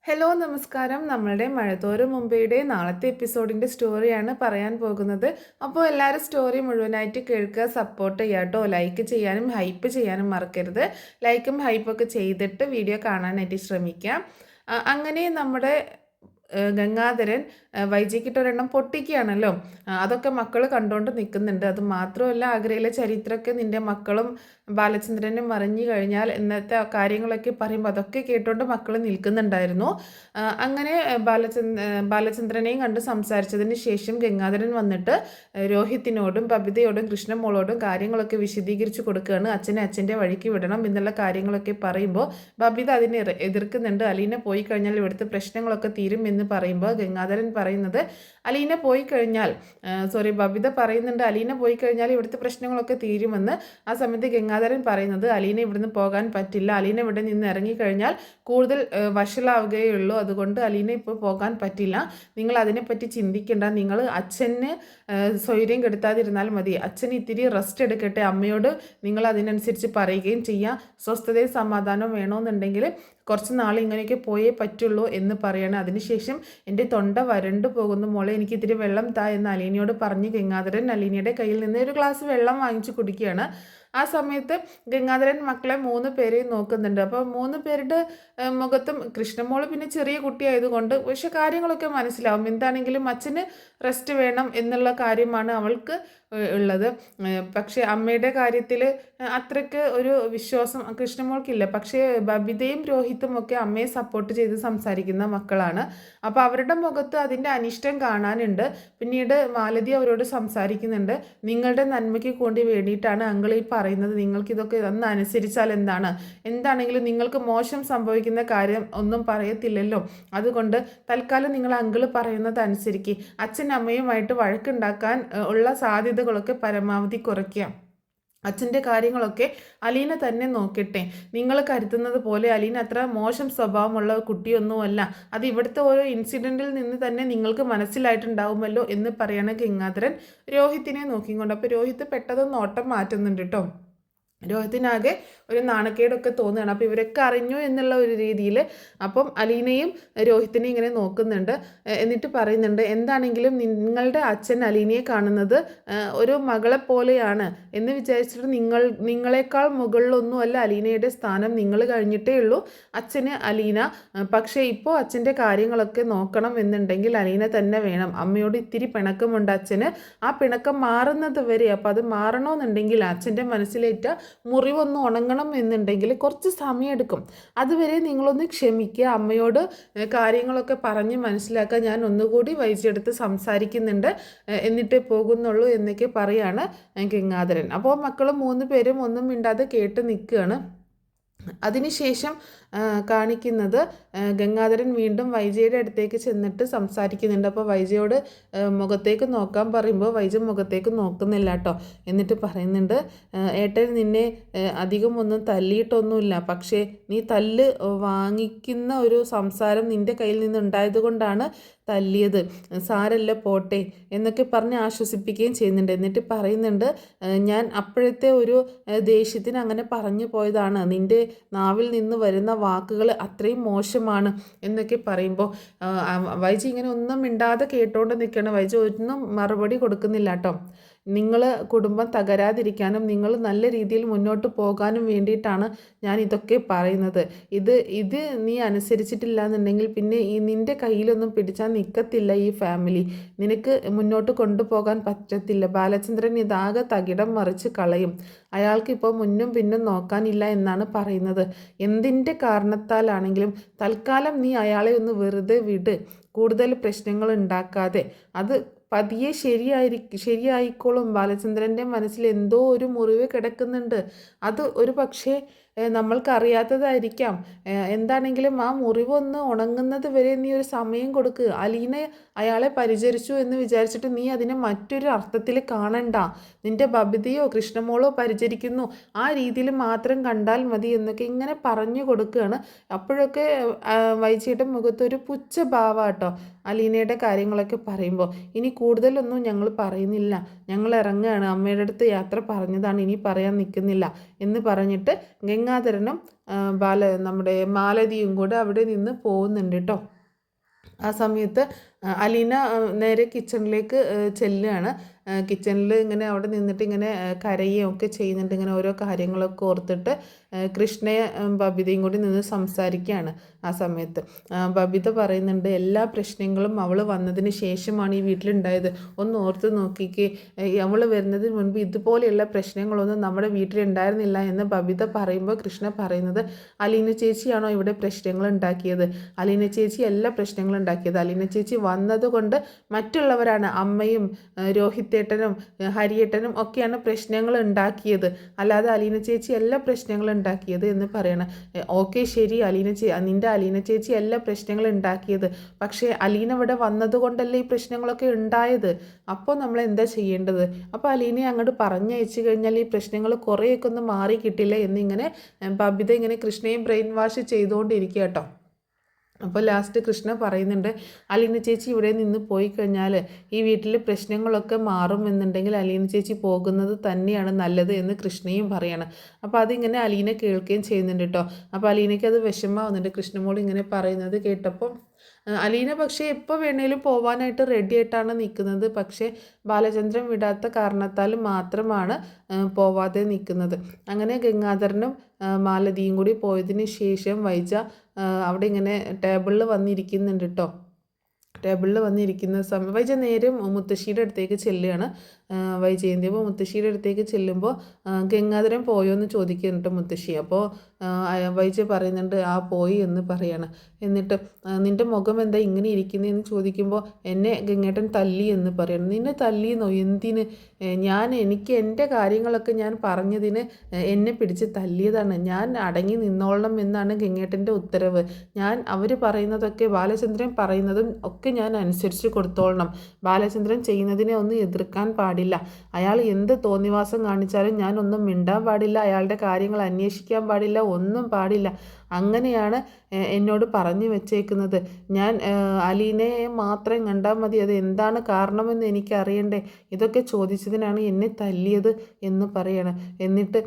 Hello നമസ്കാരം. നമ്മളുടെ മഴത്തോര് മുംബൈയുടെ നാളത്തെ എപ്പിസോഡിൻ്റെ സ്റ്റോറിയാണ് പറയാൻ പോകുന്നത്. അപ്പോൾ എല്ലാവരും സ്റ്റോറി മുഴുവനായിട്ട് കേൾക്കുക, സപ്പോർട്ട് ചെയ്യുക കേട്ടോ. ലൈക്ക് ചെയ്യാനും ഹൈപ്പ് ചെയ്യാനും മറക്കരുത്. ലൈക്കും ഹൈപ്പൊക്കെ ചെയ്തിട്ട് വീഡിയോ കാണാനായിട്ട് ശ്രമിക്കാം. അങ്ങനെ നമ്മുടെ ഗംഗാധരൻ വൈജിക്കിട്ടൊരെണ്ണം പൊട്ടിക്കുകയാണല്ലോ. അതൊക്കെ മക്കൾ കണ്ടുകൊണ്ട് നിൽക്കുന്നുണ്ട്. അത് മാത്രമല്ല, ആഗ്രയിലെ ചരിത്രമൊക്കെ നിൻ്റെ മക്കളും ബാലചന്ദ്രനും മറിഞ്ഞു കഴിഞ്ഞാൽ എന്നത്തെ കാര്യങ്ങളൊക്കെ പറയുമ്പോൾ അതൊക്കെ കേട്ടുകൊണ്ട് മക്കൾ നിൽക്കുന്നുണ്ടായിരുന്നു. അങ്ങനെ ബാലചന്ദ്രനെയും കണ്ട് സംസാരിച്ചതിന് ശേഷം ഗംഗാധരൻ വന്നിട്ട് രോഹിത്തിനോടും ബബിതയോടും കൃഷ്ണമോളോടും കാര്യങ്ങളൊക്കെ വിശദീകരിച്ച് കൊടുക്കുകയാണ്. അച്ഛനെ അച്ഛൻ്റെ വഴിക്ക് വിടണം എന്നുള്ള കാര്യങ്ങളൊക്കെ പറയുമ്പോൾ ബബിത അതിനെ എതിർക്കുന്നുണ്ട്. അലീന പോയി കഴിഞ്ഞാൽ ഇവിടുത്തെ പ്രശ്നങ്ങളൊക്കെ തീരും എന്ന് പറയുമ്പോൾ ഗംഗാധരൻ പറയുന്നത് അലീന പോയി കഴിഞ്ഞാൽ ബബിത പറയുന്നുണ്ട് അലീന പോയി കഴിഞ്ഞാൽ ഇവിടുത്തെ പ്രശ്നങ്ങളൊക്കെ തീരുമെന്ന്. ആ സമയത്ത് ഗംഗാധരൻ പറയുന്നത് അലീന ഇവിടുന്ന് പോകാൻ പറ്റില്ല, അലീന ഇവിടെ നിന്ന് ഇറങ്ങിക്കഴിഞ്ഞാൽ കൂടുതൽ വഷളാവുകയുള്ളൂ, അതുകൊണ്ട് അലീന ഇപ്പോൾ പോകാൻ പറ്റില്ല, നിങ്ങൾ അതിനെപ്പറ്റി ചിന്തിക്കേണ്ട, നിങ്ങൾ അച്ഛന് സ്വൈര്യം കെടുത്താതിരുന്നാൽ മതി, അച്ഛൻ ഇത്തിരി റെസ്റ്റ് എടുക്കട്ടെ, അമ്മയോട് നിങ്ങൾ അതിനനുസരിച്ച് പറയുകയും ചെയ്യാം, സ്വസ്ഥതയും സമാധാനവും വേണമെന്നുണ്ടെങ്കിൽ കുറച്ച് നാൾ ഇങ്ങനെയൊക്കെ പോയേ പറ്റുള്ളൂ എന്ന് പറയണം. അതിനുശേഷം എൻ്റെ തൊണ്ട വരണ്ടു പോകുന്നു മോളെ, എനിക്ക് ഇത്തിരി വെള്ളം താ എന്ന് അലീനയോട് പറഞ്ഞ് ഗംഗാധരൻ അലീനയുടെ കയ്യിൽ നിന്ന് ഒരു ഗ്ലാസ് വെള്ളം വാങ്ങിച്ചു കുടിക്കുകയാണ്. ആ സമയത്ത് ഗംഗാധരൻ മക്കളെ 3 പേരെയും നോക്കുന്നുണ്ട്. അപ്പോൾ 3 പേരുടെ മുഖത്തും കൃഷ്ണമോള് പിന്നെ ചെറിയ കുട്ടിയായതുകൊണ്ട് പക്ഷെ കാര്യങ്ങളൊക്കെ മനസ്സിലാവും. എന്താണെങ്കിലും അച്ഛന് റെസ്റ്റ് വേണം എന്നുള്ള കാര്യമാണ് അവൾക്ക് ഉള്ളത്. പക്ഷേ അമ്മയുടെ കാര്യത്തിൽ അത്രയ്ക്ക് ഒരു വിശ്വാസം കൃഷ്ണമോൾക്കില്ല. പക്ഷേ ബബിതയും രോഹിത്തും ഒക്കെ അമ്മയെ സപ്പോർട്ട് ചെയ്ത് സംസാരിക്കുന്ന മക്കളാണ്. അപ്പോൾ അവരുടെ മുഖത്ത് അതിൻ്റെ അനിഷ്ടം കാണാനുണ്ട്. പിന്നീട് മാലതി അവരോട് സംസാരിക്കുന്നുണ്ട്. നിങ്ങളുടെ നന്മയ്ക്ക് വേണ്ടി വേണ്ടിയിട്ടാണ് അങ്കിൾ ഈ പറയുന്നത്, നിങ്ങൾക്കിതൊക്കെ ഒന്ന് അനുസരിച്ചാൽ എന്താണെങ്കിലും നിങ്ങൾക്ക് മോശം സംഭവിക്കുന്ന കാര്യം ഒന്നും പറയത്തില്ലല്ലോ, അതുകൊണ്ട് തൽക്കാലം നിങ്ങൾ അങ്കിൾ പറയുന്നത് അനുസരിക്കുക, അച്ഛൻ അമ്മയുമായിട്ട് വഴക്കുണ്ടാക്കാൻ ഉള്ള സാധ്യതകളൊക്കെ പരമാവധി കുറയ്ക്കുക, അച്ഛൻ്റെ കാര്യങ്ങളൊക്കെ അലീന തന്നെ നോക്കട്ടെ, നിങ്ങൾ കരുതുന്നത് പോലെ അലീന അത്ര മോശം സ്വഭാവമുള്ള കുട്ടിയൊന്നുമല്ല, അത് ഇവിടുത്തെ ഓരോ ഇൻസിഡൻറ്റിൽ നിന്ന് തന്നെ നിങ്ങൾക്ക് മനസ്സിലായിട്ടുണ്ടാവുമല്ലോ എന്ന് പറയണ ഗംഗാധരൻ രോഹിത്തിനെ നോക്കിക്കൊണ്ട്. അപ്പോൾ രോഹിത്ത് പെട്ടെന്ന് നോട്ടം മാറ്റുന്നുണ്ട് കേട്ടോ. രോഹിത്തിനാകെ ഒരു നാണക്കേടൊക്കെ തോന്നുകയാണ്. അപ്പോൾ ഇവരൊക്കെ അറിഞ്ഞു എന്നുള്ള ഒരു രീതിയിൽ അപ്പം അലീനയും രോഹിത്തിനെയും ഇങ്ങനെ നോക്കുന്നുണ്ട്. എന്നിട്ട് പറയുന്നുണ്ട് എന്താണെങ്കിലും നിങ്ങളുടെ അച്ഛൻ അലീനയെ കാണുന്നത് ഒരു മകളെ പോലെയാണ് എന്ന് വിചാരിച്ചിട്ട് നിങ്ങളെക്കാൾ മുകളിലൊന്നുമല്ല അലീനയുടെ സ്ഥാനം, നിങ്ങൾ കഴിഞ്ഞിട്ടേ ഉള്ളൂ അച്ഛന് അലീന. പക്ഷേ ഇപ്പോൾ അച്ഛൻ്റെ കാര്യങ്ങളൊക്കെ നോക്കണം എന്നുണ്ടെങ്കിൽ അലീന തന്നെ വേണം. അമ്മയോട് ഇത്തിരി പിണക്കമുണ്ട് അച്ഛന്, ആ പിണക്കം മാറുന്നത് വരെ, അപ്പോൾ അത് മാറണമെന്നുണ്ടെങ്കിൽ അച്ഛൻ്റെ മനസ്സിലേറ്റ മുറിവൊന്ന് ഉണങ്ങണം എന്നുണ്ടെങ്കിൽ കുറച്ച് സമയമെടുക്കും, അതുവരെ നിങ്ങളൊന്ന് ക്ഷമിക്കുക, അമ്മയോട് കാര്യങ്ങളൊക്കെ പറഞ്ഞ് മനസ്സിലാക്കുക, ഞാൻ ഒന്നുകൂടി വൈകിയെടുത്ത് സംസാരിക്കുന്നുണ്ട് എന്നിട്ടേ പോകുന്നുള്ളൂ എന്നൊക്കെ പറയാണ് ഗംഗാധരൻ. അപ്പോൾ മക്കൾ 3 പേരും ഒന്നും മിണ്ടാതെ കേട്ട് നിൽക്കുകയാണ്. അതിനുശേഷം കാണിക്കുന്നത് ഗംഗാധരൻ വീണ്ടും വൈജയുടെ അടുത്തേക്ക് ചെന്നിട്ട് സംസാരിക്കുന്നുണ്ട്. അപ്പോൾ വൈജയോട് മുഖത്തേക്ക് നോക്കാൻ പറയുമ്പോൾ വൈജ മുഖത്തേക്ക് നോക്കുന്നില്ല കേട്ടോ. എന്നിട്ട് പറയുന്നുണ്ട് ഏട്ടൻ നിന്നെ അധികം ഒന്നും തല്ലിയിട്ടൊന്നുമില്ല, പക്ഷേ നീ തല്ല് വാങ്ങിക്കുന്ന ഒരു സംസാരം നിൻ്റെ കയ്യിൽ നിന്നുണ്ടായത് കൊണ്ടാണ് തല്ലിയത്, സാരല്ല പോട്ടെ എന്നൊക്കെ പറഞ്ഞ് ആശ്വസിപ്പിക്കുകയും ചെയ്യുന്നുണ്ട്. എന്നിട്ട് പറയുന്നുണ്ട് ഞാൻ അപ്പോഴത്തെ ഒരു ദേഷ്യത്തിന് അങ്ങനെ പറഞ്ഞു പോയതാണ്, നിൻ്റെ നാവിൽ നിന്ന് വരുന്ന വാക്കുകൾ അത്രയും മോശമാണ് എന്നൊക്കെ പറയുമ്പോൾ വൈജി ഇങ്ങനെ ഒന്നും മിണ്ടാതെ കേട്ടോണ്ട് നിൽക്കണം. വൈജി ഒന്നും മറുപടി കൊടുക്കുന്നില്ല കേട്ടോ. നിങ്ങൾ കുടുംബം തകരാതിരിക്കാനും നിങ്ങൾ നല്ല രീതിയിൽ മുന്നോട്ട് പോകാനും വേണ്ടിയിട്ടാണ് ഞാൻ ഇതൊക്കെ പറയുന്നത്. ഇത് നീ അനുസരിച്ചിട്ടില്ല എന്നുണ്ടെങ്കിൽ പിന്നെ നിൻ്റെ കയ്യിലൊന്നും പിടിച്ചാൽ നിൽക്കത്തില്ല ഈ ഫാമിലി, നിനക്ക് മുന്നോട്ട് കൊണ്ടുപോകാൻ പറ്റത്തില്ല. ബാലചന്ദ്രൻ ഇതാകെ തകിടം മറിച്ച് കളയും, അയാൾക്ക് ഇപ്പോൾ മുന്നും പിന്നും നോക്കാനില്ല എന്നാണ് പറയുന്നത്. എന്തിൻ്റെ കാരണത്താലാണെങ്കിലും തൽക്കാലം നീ അയാളെ ഒന്ന് വെറുതെ വിട്, കൂടുതൽ പ്രശ്നങ്ങൾ ഉണ്ടാക്കാതെ, അത് പതിയെ ശരിയായിക്കോളും. ബാലചന്ദ്രൻ്റെ മനസ്സിൽ എന്തോ ഒരു മുറിവ് കിടക്കുന്നുണ്ട്, അത് ഒരു പക്ഷേ നമ്മൾക്കറിയാത്തതായിരിക്കാം. എന്താണെങ്കിലും ആ മുറിവൊന്ന് ഉണങ്ങുന്നത് വരെ നീ ഒരു സമയം കൊടുക്കുക. അലീന അയാളെ പരിചരിച്ചു എന്ന് വിചാരിച്ചിട്ട് നീ അതിനെ മറ്റൊരു അർത്ഥത്തിൽ കാണണ്ട, നിൻ്റെ ബബിതയോ കൃഷ്ണമോളോ പരിചരിക്കുന്നു ആ രീതിയിൽ മാത്രം കണ്ടാൽ മതി എന്നൊക്കെ ഇങ്ങനെ പറഞ്ഞു കൊടുക്കുകയാണ്. അപ്പോഴൊക്കെ വൈജിയുടെ മുഖത്തൊരു പുച്ഛഭാവം കേട്ടോ. അലീനയുടെ കാര്യങ്ങളൊക്കെ പറയുമ്പോൾ ഇനി കൂടുതലൊന്നും ഞങ്ങൾ പറയുന്നില്ല, ഞങ്ങൾ ഇറങ്ങുകയാണ്, അമ്മയുടെ അടുത്ത് യാത്ര പറഞ്ഞതാണ്, ഇനി പറയാൻ നിൽക്കുന്നില്ല എന്ന് പറഞ്ഞിട്ട് ഗംഗാധരനും നമ്മുടെ മാലതിയും കൂടെ അവിടെ നിന്ന് പോകുന്നുണ്ട് കേട്ടോ. ആ സമയത്ത് അലീന നേരെ കിച്ചണിലേക്ക് ചെല്ലുകയാണ്. കിച്ചണിൽ ഇങ്ങനെ അവിടെ നിന്നിട്ട് ഇങ്ങനെ കരയുകയും ഒക്കെ ചെയ്യുന്നുണ്ട്. ഇങ്ങനെ ഓരോ കാര്യങ്ങളൊക്കെ ഓർത്തിട്ട് കൃഷ്ണയെ ബബിതയും കൂടി നിന്ന് സംസാരിക്കുകയാണ്. ആ സമയത്ത് ബബിത പറയുന്നുണ്ട്, എല്ലാ പ്രശ്നങ്ങളും അവൾ വന്നതിന് ശേഷമാണ് ഈ വീട്ടിലുണ്ടായത്. ഒന്ന് ഓർത്ത് നോക്കിക്കേ, അവൾ വരുന്നതിന് മുൻപ് ഇതുപോലെയുള്ള പ്രശ്നങ്ങളൊന്നും നമ്മുടെ വീട്ടിലുണ്ടായിരുന്നില്ല എന്ന് ബബിത പറയുമ്പോൾ കൃഷ്ണ പറയുന്നത്, അലീന ചേച്ചിയാണോ ഇവിടെ പ്രശ്നങ്ങൾ ഉണ്ടാക്കിയത്? അലീന ചേച്ചി എല്ലാ പ്രശ്നങ്ങളും ഉണ്ടാക്കിയത്. അലീന ചേച്ചി വന്നതുകൊണ്ട് മറ്റുള്ളവരാണ്, അമ്മയും രോഹിത്തേട്ടനും ഹരിയേട്ടനും ഒക്കെയാണ് പ്രശ്നങ്ങൾ ഉണ്ടാക്കിയത്, അല്ലാതെ അലീന ചേച്ചി എല്ലാ പ്രശ്നങ്ങളും ഉണ്ടാക്കിയത് എന്ന് പറയണം. ഓക്കെ ശരി, നിൻ്റെ അലീന ചേച്ചി എല്ലാ പ്രശ്നങ്ങളും ഉണ്ടാക്കിയത്, പക്ഷേ അലീന ഇവിടെ വന്നതുകൊണ്ടല്ലേ ഈ പ്രശ്നങ്ങളൊക്കെ ഉണ്ടായത്. അപ്പോൾ നമ്മൾ എന്താ ചെയ്യേണ്ടത്? അപ്പോൾ അലീനയെ അങ്ങോട്ട് പറഞ്ഞയച്ചു കഴിഞ്ഞാൽ ഈ പ്രശ്നങ്ങൾ കുറേയൊക്കെ ഒന്ന് മാറി കിട്ടില്ല എന്നിങ്ങനെ ബബിത ഇങ്ങനെ കൃഷ്ണയും ബ്രെയിൻ വാഷ് ചെയ്തുകൊണ്ടിരിക്കുക കേട്ടോ. അപ്പോൾ ലാസ്റ്റ് കൃഷ്ണ പറയുന്നുണ്ട്, അലീന ചേച്ചി ഇവിടെ നിന്ന് പോയി കഴിഞ്ഞാൽ ഈ വീട്ടിൽ പ്രശ്നങ്ങളൊക്കെ മാറുമെന്നുണ്ടെങ്കിൽ അലീന ചേച്ചി പോകുന്നത് തന്നെയാണ് നല്ലത് എന്ന് കൃഷ്ണയും പറയണം. അപ്പോൾ അതിങ്ങനെ അലീന കേൾക്കുകയും ചെയ്യുന്നുണ്ട് കേട്ടോ. അപ്പോൾ അലീനയ്ക്ക് അത് വിഷമാവുന്നുണ്ട് കൃഷ്ണമോൾ ഇങ്ങനെ പറയുന്നത് കേട്ടപ്പോൾ. അലീന പക്ഷേ എപ്പോൾ വേണേലും പോവാനായിട്ട് റെഡി ആയിട്ടാണ് നിൽക്കുന്നത്. പക്ഷേ ബാലചന്ദ്രൻ വിടാത്ത കാരണത്താൽ മാത്രമാണ് പോവാതെ നിൽക്കുന്നത്. അങ്ങനെ ഗംഗാധരനും മാലതിയും കൂടി പോയതിന് ശേഷം വൈജ അവിടെ ഇങ്ങനെ ടേബിളിൽ വന്നിരിക്കുന്നുണ്ട് കേട്ടോ. ടേബിളിൽ വന്നിരിക്കുന്ന സമയം വൈജ നേരെ മുത്തശ്ശിയുടെ അടുത്തേക്ക് ചെല്ലുകയാണ്. വൈജയന്തി അപ്പോൾ മുത്തശ്ശിയുടെ അടുത്തേക്ക് ചെല്ലുമ്പോൾ ഗംഗാധരൻ പോയോ എന്ന് ചോദിക്കുന്നുണ്ട് മുത്തശ്ശി. അപ്പോൾ വൈജ പറയുന്നുണ്ട്, ആ പോയി എന്ന് പറയാണ്. എന്നിട്ട് നിൻ്റെ മുഖം എന്താ ഇങ്ങനെ ഇരിക്കുന്നതെന്ന് ചോദിക്കുമ്പോൾ എന്നെ ഗംഗേട്ടൻ തല്ലി എന്ന് പറയണം. നിന്നെ തല്ലിയെന്നോ? എന്തിന്? എനിക്ക് എൻ്റെ കാര്യങ്ങളൊക്കെ ഞാൻ പറഞ്ഞതിന് എന്നെ പിടിച്ച് തല്ലിയതാണ്. ഞാൻ അടങ്ങി നിന്നോളണം എന്നാണ് ഗംഗേട്ടൻ്റെ ഉത്തരവ്. അവർ പറയുന്നതൊക്കെ ബാലചന്ദ്രൻ പറയുന്നതും ഒക്കെ ഞാൻ അനുസരിച്ച് കൊടുത്തോളണം. ബാലചന്ദ്രൻ ചെയ്യുന്നതിനെ ഒന്നും എതിർക്കാൻ പാടില്ല. അയാൾ എന്ത് തോന്നിവാസം കാണിച്ചാലും ഞാൻ ഒന്നും മിണ്ടാൻ പാടില്ല, അയാളുടെ കാര്യങ്ങൾ അന്വേഷിക്കാൻ പാടില്ല, ഒന്നും പാടില്ല. അങ്ങനെയാണ് എന്നോട് പറഞ്ഞു വെച്ചേക്കുന്നത്. ഞാൻ അലീനയെ മാത്രം കണ്ടാൽ മതി, അത് എന്താണ് കാരണമെന്ന് എനിക്കറിയണ്ടേ? ഇതൊക്കെ ചോദിച്ചതിനാണ് എന്നെ തല്ലിയത് എന്ന് പറയണം. എന്നിട്ട്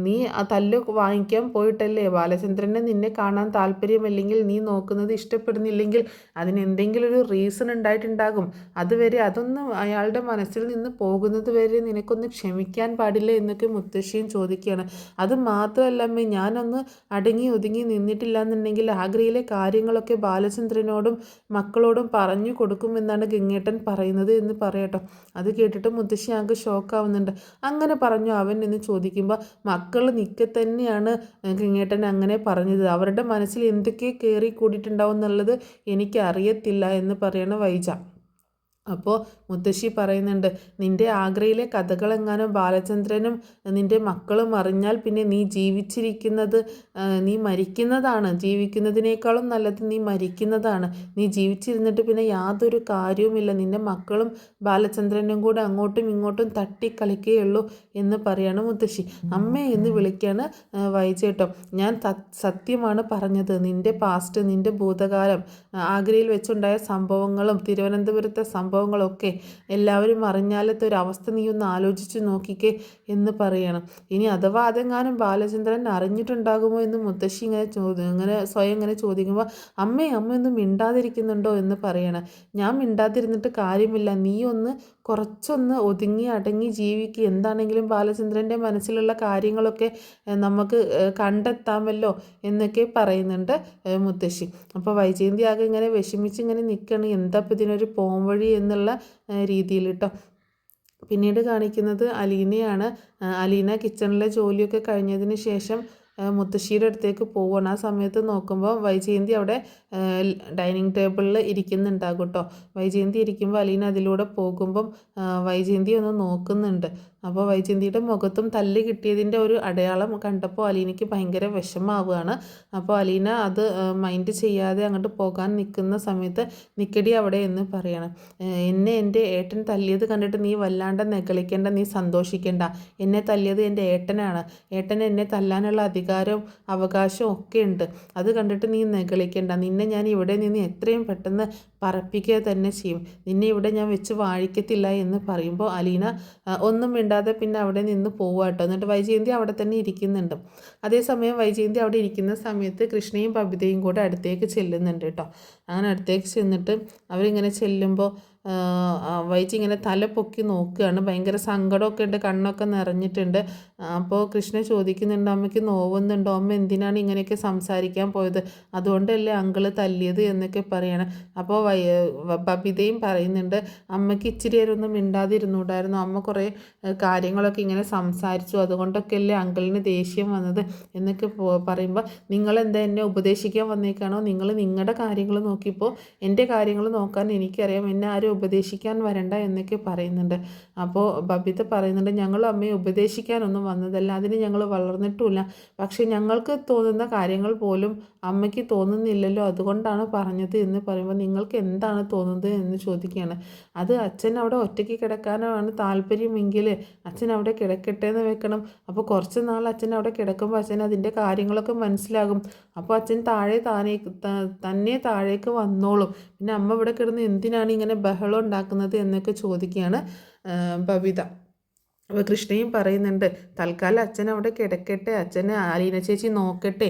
നീ ആ തല്ല് വാങ്ങിക്കാൻ പോയിട്ടല്ലേ? ബാലചന്ദ്രനെ നിന്നെ കാണാൻ താല്പര്യമല്ലെങ്കിൽ, നീ നോക്കുന്നത് ഇഷ്ടപ്പെടുന്നില്ലെങ്കിൽ അതിനെന്തെങ്കിലും ഒരു റീസൺ ഉണ്ടായിട്ടുണ്ടാകും. അതുവരെ അതൊന്നും അയാളുടെ മനസ്സിൽ നിന്ന് പോകുന്നത് വരെ നിനക്കൊന്ന് ക്ഷമിക്കാൻ പാടില്ല എന്നൊക്കെ മുത്തശ്ശിയും ചോദിക്കുകയാണ്. അത് മാത്രമല്ല അമ്മേ, ഞാനൊന്ന് അടങ്ങി ഒതുങ്ങി നിന്നിട്ടില്ല എന്നുണ്ടെങ്കിൽ ആഗ്രയിലെ കാര്യങ്ങളൊക്കെ ബാലചന്ദ്രനോടും മക്കളോടും പറഞ്ഞു കൊടുക്കുമെന്നാണ് ഗംഗേട്ടൻ പറയുന്നത് എന്ന് പറയട്ടോ. അത് കേട്ടിട്ട് മുത്തശ്ശി ആകെ ഷോക്കാവുന്നുണ്ട്. അങ്ങനെ പറഞ്ഞു അവൻ എന്ന് ചോദിക്കുമ്പോൾ മക്കൾ നിൽക്കെ തന്നെയാണ് ഗംഗേട്ടൻ അങ്ങനെ പറഞ്ഞത്. അവരുടെ മനസ്സിൽ എന്തൊക്കെ കയറി കൂടിയിട്ടുണ്ടാവും എന്നുള്ളത് എനിക്കറിയത്തില്ല എന്ന് പറയണ വൈജ. അപ്പോൾ മുത്തശ്ശി പറയുന്നുണ്ട്, നിൻ്റെ ആഗ്രയിലെ കഥകളെങ്ങാനും ബാലചന്ദ്രനും നിൻ്റെ മക്കളും അറിഞ്ഞാൽ പിന്നെ നീ ജീവിച്ചിരിക്കുന്നത്, നീ മരിക്കുന്നതാണ്. ജീവിക്കുന്നതിനേക്കാളും നല്ലത് നീ മരിക്കുന്നതാണ്. നീ ജീവിച്ചിരുന്നിട്ട് പിന്നെ യാതൊരു കാര്യവുമില്ല. നിൻ്റെ മക്കളും ബാലചന്ദ്രനും കൂടെ അങ്ങോട്ടും ഇങ്ങോട്ടും തട്ടിക്കളിക്കുകയുള്ളൂ എന്ന് പറയാണ് മുത്തശ്ശി. അമ്മേ എന്ന് വിളിക്കുകയാണ് വൈജേട്ടോ. ഞാൻ സത്യമാണ് പറഞ്ഞത്. നിൻ്റെ പാസ്റ്റ്, നിൻ്റെ ഭൂതകാലം, ആഗ്രയിൽ വെച്ചുണ്ടായ സംഭവങ്ങളും തിരുവനന്തപുരത്തെ സംഭവങ്ങളൊക്കെ എല്ലാവരും അറിഞ്ഞാലത്തെ ഒരു അവസ്ഥ നീ ഒന്ന് ആലോചിച്ച് നോക്കിക്കേ എന്ന് പറയണം. ഇനി അഥവാ അതെങ്ങാനും ബാലചന്ദ്രൻ അറിഞ്ഞിട്ടുണ്ടാകുമോ എന്ന് മുത്തശ്ശി ഇങ്ങനെ സ്വയം ഇങ്ങനെ ചോദിക്കുമ്പോൾ അമ്മയൊന്നും മിണ്ടാതിരിക്കുന്നുണ്ടോ എന്ന് പറയണം. ഞാൻ മിണ്ടാതിരുന്നിട്ട് കാര്യമില്ല, നീ കുറച്ചൊന്ന് ഒതുങ്ങി അടങ്ങി ജീവിക്കുക. എന്താണെങ്കിലും ബാലചന്ദ്രൻ്റെ മനസ്സിലുള്ള കാര്യങ്ങളൊക്കെ നമുക്ക് കണ്ടെത്താമല്ലോ എന്നൊക്കെ പറയുന്നുണ്ട് മുത്തശ്ശി. അപ്പോൾ വൈജയന്തി ആകെ ഇങ്ങനെ വിഷമിച്ച് ഇങ്ങനെ നിൽക്കുകയാണ്, എന്താ ഇപ്പം ഇതിനൊരു പോംവഴി എന്നുള്ള രീതിയിൽ കേട്ടോ. പിന്നീട് കാണിക്കുന്നത് അലീനയാണ്. അലീന കിച്ചണിലെ ജോലിയൊക്കെ കഴിഞ്ഞതിന് ശേഷം മുത്തശ്ശിയുടെ അടുത്തേക്ക് പോവുകയാണ്. ആ സമയത്ത് നോക്കുമ്പോൾ വൈജയന്തി അവിടെ ഡൈനിങ് ടേബിളിൽ ഇരിക്കുന്നുണ്ടാകും കേട്ടോ. വൈജയന്തി ഇരിക്കുമ്പോൾ അലീന അതിലൂടെ പോകുമ്പം വൈജയന്തി ഒന്ന് നോക്കുന്നുണ്ട്. അപ്പോൾ വൈജയന്തിയുടെ മുഖത്തും തല്ല് കിട്ടിയതിൻ്റെ ഒരു അടയാളം കണ്ടപ്പോൾ അലീനയ്ക്ക് ഭയങ്കര വിഷമാവുകയാണ്. അപ്പോൾ അലീന അത് മൈൻഡ് ചെയ്യാതെ അങ്ങോട്ട് പോകാൻ നിൽക്കുന്ന സമയത്ത് നിക്കടി അവിടെ എന്ന് പറയണം. എന്നെ എൻ്റെ ഏട്ടൻ തല്ലിയത് കണ്ടിട്ട് നീ വല്ലാണ്ട് നെകളിക്കേണ്ട, നീ സന്തോഷിക്കേണ്ട. എന്നെ തല്ലിയത് എൻ്റെ ഏട്ടനാണ്. ഏട്ടന് എന്നെ തല്ലാനുള്ള അധികാരവും അവകാശവും ഒക്കെ ഉണ്ട്. അത് കണ്ടിട്ട് നീ നെകളിക്കേണ്ട. നിന്നെ ഞാൻ ഇവിടെ നിന്ന് എത്രയും പെട്ടെന്ന് പറപ്പിക്കുക തന്നെ ചെയ്യും. നിന്നെ ഇവിടെ ഞാൻ വെച്ച് വാഴിക്കത്തില്ല എന്ന് പറയുമ്പോൾ അലീന ഒന്നും മിണ്ടാതെ പിന്നെ അവിടെ നിന്ന് പോവുക കേട്ടോ. എന്നിട്ട് വൈജയന്തി അവിടെ തന്നെ ഇരിക്കുന്നുണ്ട്. അതേസമയം വൈജയന്തി അവിടെ ഇരിക്കുന്ന സമയത്ത് കൃഷ്ണയും ബബിതയും കൂടെ അടുത്തേക്ക് ചെല്ലുന്നുണ്ട് കേട്ടോ. അങ്ങനെ അടുത്തേക്ക് ചെന്നിട്ട് അവരിങ്ങനെ ചെല്ലുമ്പോൾ വൈജി ഇങ്ങനെ തല പൊക്കി നോക്കുകയാണ്. ഭയങ്കര സങ്കടമൊക്കെ ഉണ്ട്, കണ്ണൊക്കെ നിറഞ്ഞിട്ടുണ്ട്. അപ്പോൾ കൃഷ്ണ ചോദിക്കുന്നുണ്ട്, അമ്മയ്ക്ക് നോവുന്നുണ്ടോ, അമ്മ എന്തിനാണ് ഇങ്ങനെയൊക്കെ സംസാരിക്കാൻ പോയത്, അതുകൊണ്ടല്ലേ അങ്കിള് തല്ലിയത് എന്നൊക്കെ പറയാണ്. അപ്പോൾ ബബിതയും പറയുന്നുണ്ട്, അമ്മയ്ക്ക് ഇച്ചിരി നേരം ഒന്നും മിണ്ടാതിരുന്നുണ്ടായിരുന്നു, അമ്മ കുറേ കാര്യങ്ങളൊക്കെ ഇങ്ങനെ സംസാരിച്ചു, അതുകൊണ്ടൊക്കെ അല്ലേ അങ്കിളിന് ദേഷ്യം വന്നത് എന്നൊക്കെ പറയുമ്പോൾ, നിങ്ങളെന്താ എന്നെ ഉപദേശിക്കാൻ വന്നേക്കാണോ, നിങ്ങൾ നിങ്ങളുടെ കാര്യങ്ങൾ നോക്കിയപ്പോൾ എൻ്റെ കാര്യങ്ങൾ നോക്കാൻ എനിക്കറിയാം, എന്നെ ആരും ഉപദേശിക്കാൻ വരണ്ട എന്നൊക്കെ പറയുന്നുണ്ട്. അപ്പോൾ ബബിത പറയുന്നുണ്ട്, ഞങ്ങൾ അമ്മയെ ഉപദേശിക്കാനൊന്നും വന്നതല്ല, അതിന് ഞങ്ങൾ വളർന്നിട്ടുമില്ല, പക്ഷേ ഞങ്ങൾക്ക് തോന്നുന്ന കാര്യങ്ങൾ പോലും അമ്മയ്ക്ക് തോന്നുന്നില്ലല്ലോ, അതുകൊണ്ടാണ് പറഞ്ഞത് എന്ന് പറയുമ്പോൾ, നിങ്ങൾക്ക് എന്താണ് തോന്നുന്നത് എന്ന് ചോദിക്കുകയാണ്. അത് അച്ഛൻ അവിടെ ഒറ്റയ്ക്ക് കിടക്കാനാണ് താല്പര്യമെങ്കിൽ അച്ഛൻ അവിടെ കിടക്കട്ടെ എന്ന് വെക്കണം. അപ്പോൾ കുറച്ച് നാൾ അച്ഛൻ അവിടെ കിടക്കുമ്പോൾ അച്ഛൻ അതിൻ്റെ കാര്യങ്ങളൊക്കെ മനസ്സിലാകും. അപ്പോൾ അച്ഛൻ തന്നെ താഴേക്ക് വന്നോളും. പിന്നെ അമ്മ ഇവിടെ കിടന്ന് എന്തിനാണ് ഇങ്ങനെ ബഹളം ഉണ്ടാക്കുന്നത് എന്നൊക്കെ ചോദിക്കുകയാണ് ബബിത. അപ്പോൾ കൃഷ്ണയും പറയുന്നുണ്ട്, തൽക്കാലം അച്ഛൻ അവിടെ കിടക്കട്ടെ, അച്ഛനെ അലീന ചേച്ചി നോക്കട്ടെ,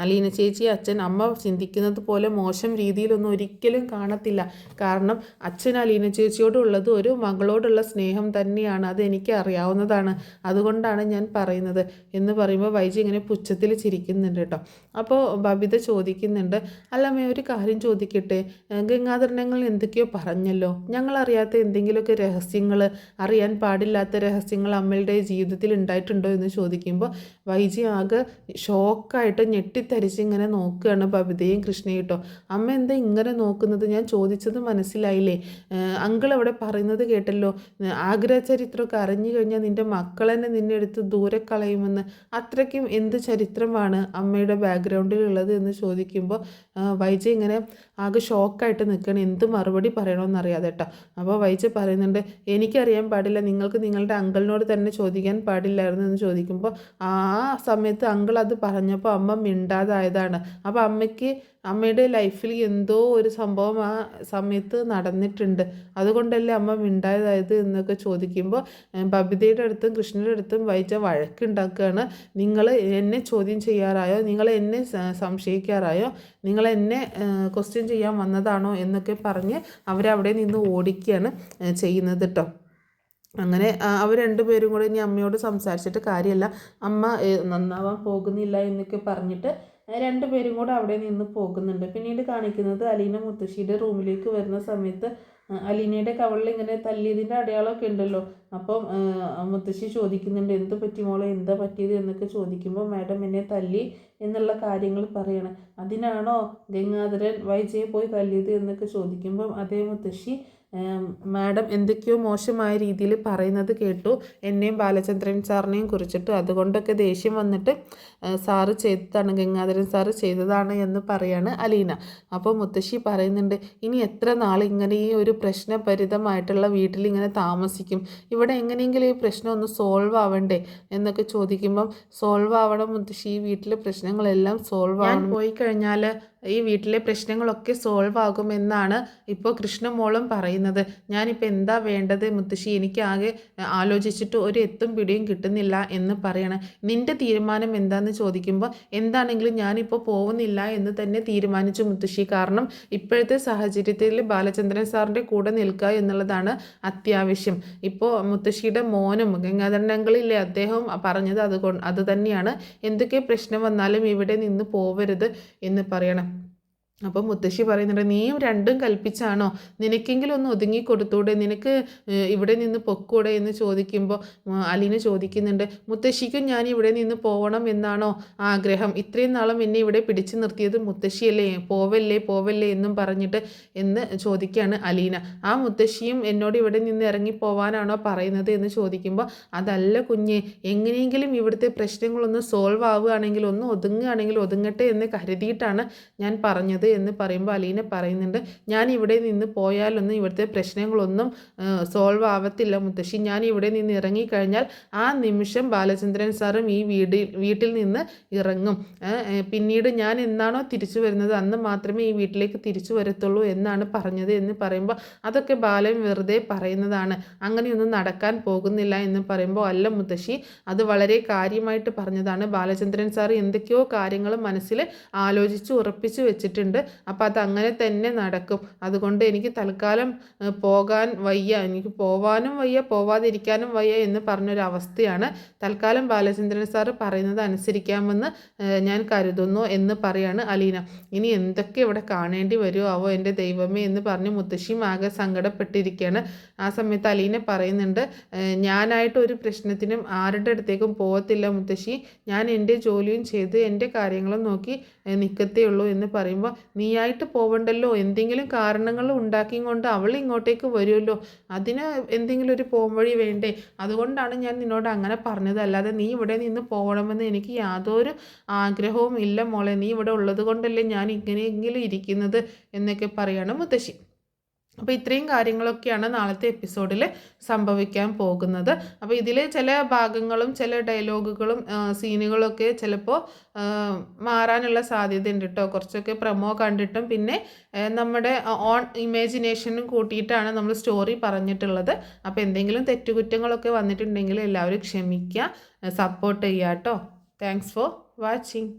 അലീന ചേച്ചി അമ്മ ചിന്തിക്കുന്നത് പോലെ മോശം രീതിയിലൊന്നും ഒരിക്കലും കാണത്തില്ല, കാരണം അച്ഛൻ അലീന ചേച്ചിയോടുള്ളത് ഒരു മകളോടുള്ള സ്നേഹം തന്നെയാണ്, അത് എനിക്ക് അറിയാവുന്നതാണ്, അതുകൊണ്ടാണ് ഞാൻ പറയുന്നത് എന്ന് പറയുമ്പോൾ വൈജി ഇങ്ങനെ പുച്ഛത്തിൽ ചിരിക്കുന്നുണ്ട് കേട്ടോ. അപ്പോൾ ബബിത ചോദിക്കുന്നുണ്ട്, അല്ലമ്മേ ഒരു കാര്യം ചോദിക്കട്ടെ, ഗംഗാധരനങ്ങൾ എന്തൊക്കെയോ പറഞ്ഞല്ലോ, ഞങ്ങളറിയാത്ത എന്തെങ്കിലുമൊക്കെ രഹസ്യങ്ങൾ, അറിയാൻ പാടില്ലാത്ത രഹസ്യങ്ങൾ അമ്മയുടെ ജീവിതത്തിൽ ഉണ്ടായിട്ടുണ്ടോ എന്ന് ചോദിക്കുമ്പോൾ വൈജി ആകെ ഷോക്കായിട്ട് ഞെട്ടിത്തരിച്ച് ഇങ്ങനെ നോക്കുകയാണ് ബബിതയും കൃഷ്ണയും കേട്ടോ. അമ്മ എന്താ ഇങ്ങനെ നോക്കുന്നത്, ഞാൻ ചോദിച്ചത് മനസ്സിലായില്ലേ, അങ്കിൾ അവിടെ പറയുന്നത് കേട്ടല്ലോ, ആഗ്രഹചരിത്രമൊക്കെ അറിഞ്ഞു കഴിഞ്ഞാൽ നിൻ്റെ മക്കളെന്നെ നിന്നെ എടുത്ത് ദൂരെ കളയുമെന്ന്, അത്രയ്ക്കും എന്ത് ചരിത്രമാണ് അമ്മയുടെ ബാക്ക്ഗ്രൗണ്ടിലുള്ളത് എന്ന് ചോദിക്കുമ്പോൾ വൈജി ഇങ്ങനെ ആകെ ഷോക്കായിട്ട് നിൽക്കണം, എന്ത് മറുപടി പറയണമെന്നറിയാതെ കേട്ടോ. അപ്പോൾ വൈജി പറയുന്നുണ്ട്, എനിക്കറിയാൻ പാടില്ല, നിങ്ങൾക്ക് നിങ്ങളുടെ അങ്കിളിനോട് തന്നെ ചോദിക്കാൻ പാടില്ലായിരുന്നു എന്ന് ചോദിക്കുമ്പോൾ ആ സമയത്ത് അങ്കിൾ അത് പറഞ്ഞപ്പോൾ അമ്മ മിണ്ടാതായതാണ്. അപ്പോൾ അമ്മയുടെ ലൈഫിൽ എന്തോ ഒരു സംഭവം ആ സമയത്ത് നടന്നിട്ടുണ്ട്, അതുകൊണ്ടല്ലേ അമ്മ മിണ്ടായതായത് എന്നൊക്കെ ചോദിക്കുമ്പോൾ ബബിതയുടെ അടുത്തും കൃഷ്ണയുടെ അടുത്തും വൈജ വഴക്കുണ്ടാക്കുകയാണ്. നിങ്ങൾ എന്നെ ചോദ്യം ചെയ്യാറായോ, നിങ്ങൾ എന്നെ സംശയിക്കാറായോ, നിങ്ങൾ എന്നെ ക്വസ്റ്റ്യൻ ചെയ്യാൻ വന്നതാണോ എന്നൊക്കെ പറഞ്ഞ് അവരവിടെ നിന്ന് ഓടിക്കുകയാണ് ചെയ്യുന്നത് കേട്ടോ. അങ്ങനെ അവർ രണ്ടുപേരും കൂടെ ഇനി അമ്മയോട് സംസാരിച്ചിട്ട് കാര്യമല്ല, അമ്മ നന്നാവാൻ പോകുന്നില്ല എന്നൊക്കെ പറഞ്ഞിട്ട് രണ്ടുപേരും കൂടെ അവിടെ നിന്ന് പോകുന്നുണ്ട്. പിന്നീട് കാണിക്കുന്നത് അലീന മുത്തശ്ശിയുടെ റൂമിലേക്ക് വരുന്ന സമയത്ത് അലീനയുടെ കവളിൽ ഇങ്ങനെ തല്ലിയതിൻ്റെ അടയാളമൊക്കെ ഉണ്ടല്ലോ. അപ്പം മുത്തശ്ശി ചോദിക്കുന്നുണ്ട്, എന്ത് പറ്റി മോളെ, എന്താ പറ്റിയത് എന്നൊക്കെ ചോദിക്കുമ്പോൾ മാഡം എന്നെ തല്ലി എന്നുള്ള കാര്യങ്ങൾ പറയണം. അതിനാണോ ഗംഗാധരൻ വൈജയെ പോയി തല്ലിയത് എന്നൊക്കെ ചോദിക്കുമ്പം അതേ മുത്തശ്ശി, മാഡം എന്തൊക്കെയോ മോശമായ രീതിയിൽ പറയുന്നത് കേട്ടു, എന്നെയും ബാലചന്ദ്രൻ സാറിനെയും കുറിച്ചിട്ട്, അതുകൊണ്ടൊക്കെ ദേഷ്യം വന്നിട്ട് സാറ് ചെയ്തതാണ്, ഗംഗാധരൻ സാറ് ചെയ്തതാണ് എന്ന് പറയാണ് അലീന. അപ്പോൾ മുത്തശ്ശി പറയുന്നുണ്ട്, ഇനി എത്ര നാൾ ഇങ്ങനെ ഈ ഒരു പ്രശ്നഭരിതമായിട്ടുള്ള വീട്ടിൽ ഇങ്ങനെ താമസിക്കും, ഇവിടെ എങ്ങനെയെങ്കിലും ഈ പ്രശ്നം ഒന്ന് സോൾവ് ആവണ്ടേ എന്നൊക്കെ ചോദിക്കുമ്പം, സോൾവ് ആവണം മുത്തശ്ശി, ഈ വീട്ടിലെ പ്രശ്നങ്ങളെല്ലാം സോൾവ് ആവണം, പോയി കഴിഞ്ഞാൽ ഈ വീട്ടിലെ പ്രശ്നങ്ങളൊക്കെ സോൾവ് ആകുമെന്നാണ് ഇപ്പോൾ കൃഷ്ണമോളും പറയുന്നത്. ഞാനിപ്പോൾ എന്താ വേണ്ടത് മുത്തശ്ശി, എനിക്കാകെ ആലോചിച്ചിട്ട് ഒരു എത്തും പിടിയും കിട്ടുന്നില്ല എന്ന് പറയണം. നിൻ്റെ തീരുമാനം എന്താണെന്ന് ചോദിക്കുമ്പോൾ, എന്താണെങ്കിലും ഞാനിപ്പോൾ പോകുന്നില്ല എന്ന് തന്നെ തീരുമാനിച്ചു മുത്തശ്ശി, കാരണം ഇപ്പോഴത്തെ സാഹചര്യത്തിൽ ബാലചന്ദ്രൻ സാറിൻ്റെ കൂടെ നിൽക്കുക എന്നുള്ളതാണ് അത്യാവശ്യം. ഇപ്പോൾ മുത്തശ്ശിയുടെ മോനും ഗംഗാധരനങ്ങളില്ലേ, അദ്ദേഹം പറഞ്ഞത് അത് തന്നെയാണ്, എന്തൊക്കെ പ്രശ്നം വന്നാലും ഇവിടെ നിന്ന് പോവരുത് എന്ന് പറയണം. അപ്പം മുത്തശ്ശി പറയുന്നുണ്ട്, നീയും രണ്ടും കൽപ്പിച്ചാണോ, നിനക്കെങ്കിലും ഒന്ന് ഒതുങ്ങി കൊടുത്തൂടെ, നിനക്ക് ഇവിടെ നിന്ന് പൊക്കൂടെ എന്ന് ചോദിക്കുമ്പോൾ അലീന ചോദിക്കുന്നുണ്ട്, മുത്തശ്ശിക്കും ഞാൻ ഇവിടെ നിന്ന് പോകണം എന്നാണോ ആഗ്രഹം, ഇത്രയും നാളും എന്നെ ഇവിടെ പിടിച്ചു നിർത്തിയത് മുത്തശ്ശിയല്ലേ, പോവല്ലേ എന്നും പറഞ്ഞിട്ട് എന്ന് ചോദിക്കുകയാണ് അലീന. ആ മുത്തശ്ശിയും എന്നോട് ഇവിടെ നിന്ന് ഇറങ്ങിപ്പോവാനാണോ പറയുന്നത് എന്ന് ചോദിക്കുമ്പോൾ, അതല്ല കുഞ്ഞെ, എങ്ങനെയെങ്കിലും ഇവിടുത്തെ പ്രശ്നങ്ങളൊന്ന് സോൾവ് ആവുകയാണെങ്കിൽ, ഒന്ന് ഒതുങ്ങുകയാണെങ്കിൽ ഒതുങ്ങട്ടെ എന്ന് കരുതിയിട്ടാണ് ഞാൻ പറഞ്ഞത് പറഞ്ഞത് എന്ന് പറയുമ്പോൾ അലീന പറയുന്നുണ്ട്, ഞാൻ ഇവിടെ നിന്ന് പോയാലൊന്നും ഇവിടുത്തെ പ്രശ്നങ്ങളൊന്നും സോൾവ് ആവത്തില്ല മുത്തശ്ശി. ഞാൻ ഇവിടെ നിന്ന് ഇറങ്ങിക്കഴിഞ്ഞാൽ ആ നിമിഷം ബാലചന്ദ്രൻ സാറും ഈ വീട്ടിൽ നിന്ന് ഇറങ്ങും. പിന്നീട് ഞാൻ എന്നാണോ തിരിച്ചു വരുന്നത് അന്ന് മാത്രമേ ഈ വീട്ടിലേക്ക് തിരിച്ചു വരത്തുള്ളൂ എന്നാണ് പറഞ്ഞത് എന്ന് പറയുമ്പോൾ, അതൊക്കെ ബാലൻ വെറുതെ പറയുന്നതാണ്, അങ്ങനെയൊന്നും നടക്കാൻ പോകുന്നില്ല എന്ന് പറയുമ്പോൾ, അല്ല മുത്തശ്ശി, അത് വളരെ കാര്യമായിട്ട് പറഞ്ഞതാണ്. ബാലചന്ദ്രൻ സാർ എന്തൊക്കെയോ കാര്യങ്ങൾ മനസ്സിൽ ആലോചിച്ച് ഉറപ്പിച്ച് വെച്ചിട്ടുണ്ട്. അപ്പോൾ അത് അങ്ങനെ തന്നെ നടക്കും. അതുകൊണ്ട് എനിക്ക് തൽക്കാലം പോകാൻ വയ്യ, എനിക്ക് പോവാനും വയ്യ പോവാതിരിക്കാനും വയ്യ എന്ന് പറഞ്ഞൊരവസ്ഥയാണ്. തൽക്കാലം ബാലചന്ദ്രൻ സാർ പറയുന്നത് അനുസരിക്കാമെന്ന് ഞാൻ കരുതുന്നു എന്ന് പറയാണ് അലീന. ഇനി എന്തൊക്കെ ഇവിടെ കാണേണ്ടി വരുമോ ആവോ എൻ്റെ ദൈവമേ എന്ന് പറഞ്ഞ് മുത്തശ്ശിയും ആകെ സങ്കടപ്പെട്ടിരിക്കുകയാണ്. ആ സമയത്ത് അലീന പറയുന്നുണ്ട്, ഞാനായിട്ട് ഒരു പ്രശ്നത്തിനും ആരുടെ അടുത്തേക്കും പോകത്തില്ല മുത്തശ്ശി, ഞാൻ എൻ്റെ ജോലിയും ചെയ്ത് എൻ്റെ കാര്യങ്ങളും നോക്കി നിൽക്കത്തേ ഉള്ളൂ എന്ന് പറയുമ്പോൾ, നീയായിട്ട് പോവണ്ടല്ലോ, എന്തെങ്കിലും കാരണങ്ങൾ ഉണ്ടാക്കിയും കൊണ്ട് അവൾ ഇങ്ങോട്ടേക്ക് വരുമല്ലോ, അതിന് എന്തെങ്കിലും ഒരു പോംവഴി വേണ്ടേ, അതുകൊണ്ടാണ് ഞാൻ നിന്നോട് അങ്ങനെ പറഞ്ഞത്, അല്ലാതെ നീ ഇവിടെ നിന്ന് പോകണമെന്ന് എനിക്ക് യാതൊരു ആഗ്രഹവും ഇല്ല മോളെ, നീ ഇവിടെ ഉള്ളത് കൊണ്ടല്ലേ ഞാൻ ഇങ്ങനെയെങ്കിലും ഇരിക്കുന്നത് എന്നൊക്കെ പറയാണ് മുത്തശ്ശി. അപ്പോൾ ഇത്രയും കാര്യങ്ങളൊക്കെയാണ് നാളത്തെ എപ്പിസോഡിൽ സംഭവിക്കാൻ പോകുന്നത്. അപ്പോൾ ഇതിൽ ചില ഭാഗങ്ങളും ചില ഡയലോഗുകളും സീനുകളൊക്കെ ചിലപ്പോൾ മാറാനുള്ള സാധ്യത ഉണ്ട് കേട്ടോ. കുറച്ചൊക്കെ പ്രൊമോ കണ്ടിട്ടും പിന്നെ നമ്മുടെ ഓൺ ഇമാജിനേഷനും കൂട്ടിയിട്ടാണ് നമ്മൾ സ്റ്റോറി പറഞ്ഞിട്ടുള്ളത്. അപ്പോൾ എന്തെങ്കിലും തെറ്റുകുറ്റങ്ങളൊക്കെ വന്നിട്ടുണ്ടെങ്കിൽ എല്ലാവരും ക്ഷമിക്കുക, സപ്പോർട്ട് ചെയ്യുക കേട്ടോ. Thanks for watching.